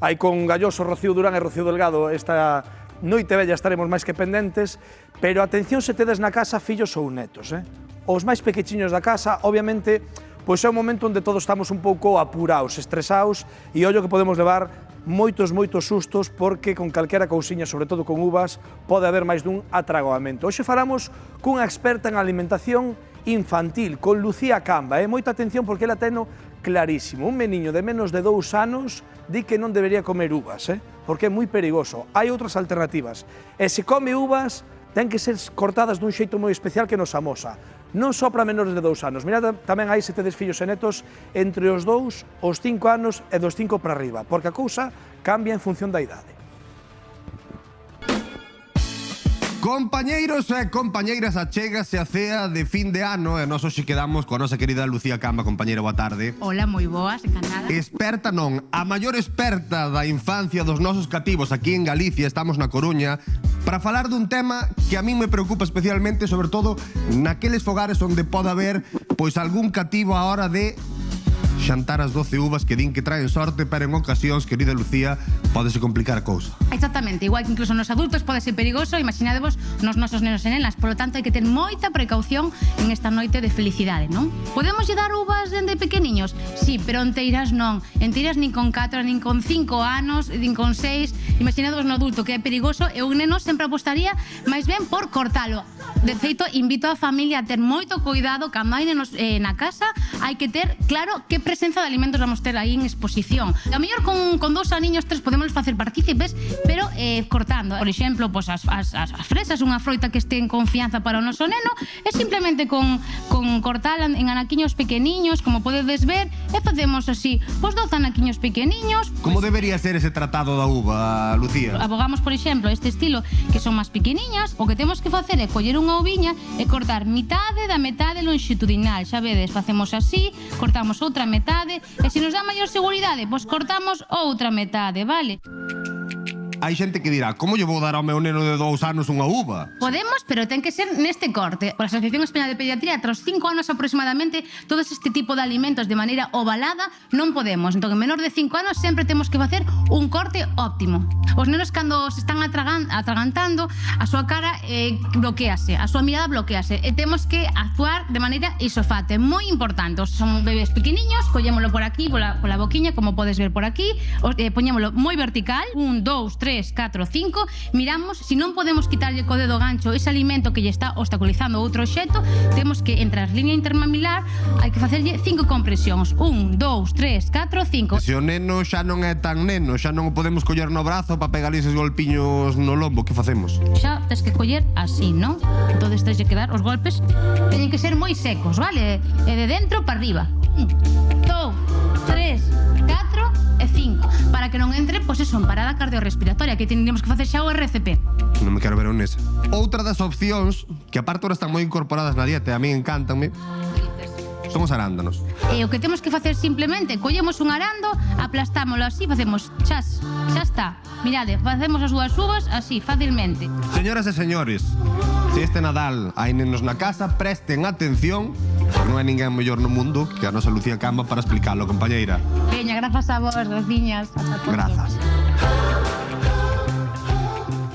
Aí con Galloso, Rocío Durán e Rocío Delgado esta noite bella estaremos máis que pendentes, pero atención se tedes na casa fillos ou netos, Os máis pequechiños da casa, obviamente, pois é un momento onde todos estamos un pouco apurados, estresados, e ollo que podemos levar moitos sustos porque con calquera cousiña, sobre todo con uvas, pode haber máis dun atragoamento. Hoxe falamos cunha experta en alimentación infantil, con Lucía Camba, Moita atención porque ela teno clarísimo. Un meniño de menos de 2 anos di que non debería comer uvas, porque é moi perigoso. Hai outras alternativas. E se come uvas, ten que ser cortadas dun xeito moi especial que nos amosa. Non só para menores de 2 anos. Mirad tamén aí se tedes fillos e netos entre os 2, os 5 anos e dos 5 para arriba, porque a cousa cambia en función da idade. Compañeiros e compañeiras, achégase a cea de fin de ano e nós hoxe quedamos coa nosa querida Lucía Camba. Compañeira, boa tarde. Hola, moi boas, encantada. Experta non, a maior experta da infancia dos nosos cativos aquí en Galicia, estamos na Coruña, para falar dun tema que a mí me preocupa especialmente, sobre todo naqueles fogares onde pode haber pois algún cativo a hora de xantar as 12 uvas que din que traen sorte, pero en ocasións, querida Lucía, podese complicar a cousa. Exactamente, igual que incluso nos adultos pode ser perigoso, imaginadevos nos nosos nenos e nenas, polo tanto hai que ter moita precaución en esta noite de felicidade, non? Podemos lle dar uvas dende pequeniños? Sí, pero enteiras non, enteiras nin con 4, nin con 5 anos, nin con 6, imaginadevos no adulto que é perigoso e un neno sempre apostaría máis ben por cortalo. De feito, invito a familia a ter moito cuidado cando hai nenos na casa, hai que ter claro que presenza de alimentos vamos ter aí en exposición. A mellor con 2 aniños, 3 podemos facer partícipes, pero cortando. Por exemplo, pues as fresas, unha froita que este en confianza para o noso neno, e simplemente con cortala en anaquiños pequeniños, como podedes ver, e facemos así, pues 12 anaquiños pequeniños. Como debería ser ese tratado da uva, Lucía? Abogamos, por exemplo, este estilo que son máis pequeniñas, o que temos que facer é coller unha uviña e cortar mitade da metade longitudinal. Xa vedes, facemos así, cortamos outra metade, e se nos dá maior seguridade, pois cortamos outra metade, vale? Hai xente que dirá, como lle vou dar ao meu neno de 2 anos unha uva? Podemos, pero ten que ser neste corte. Por a Asociación Española de Pediatría, tras 5 anos aproximadamente, todos este tipo de alimentos de maneira ovalada non podemos. Entón, en menor de 5 anos sempre temos que facer un corte óptimo. Os nenos cando se están atragantando, a súa cara bloquease, a súa mirada bloquease, e temos que actuar de maneira isofate, moi importante. Son bebés pequeniños, collémolo por aquí, pola boquiña, como podes ver por aquí, poñémolo moi vertical, 1, 2, 3, 4, 5, miramos, se non podemos quitarlle co dedo gancho ese alimento que lle está obstaculizando outro obxecto, temos que entre as líneas intermamilar hai que facerlle 5 compresións, 1, 2, 3, 4, 5. Se o neno xa non é tan neno, xa non o podemos coller no brazo para pegarle eses golpiños no lombo, que facemos? Xa tens que coller así, non? Entón tens que dar os golpes, teñen que ser moi secos, vale? E de dentro para arriba, 1, 2, 3, 4 e 5, para que non entre, pois eso, en parada cardiorrespiratoria, que tendríamos que facer xa o RCP. Non me quero ver nesa. Outra das opcións, que aparte ahora están moi incorporadas na dieta, e a mí encantanme, son os arándanos. E o que temos que facer simplemente, collemos un arando, aplastámoslo así, facemos chas, xa está. Mirade, facemos as dúas uvas así, facilmente. Señoras e señores, se este Nadal hai nenos na casa, presten atención, que non hai ninguén mellor no mundo que a nosa Lucía Camba para explicalo, compañeira. Veña, grazas a vos, graciñas. Grazas.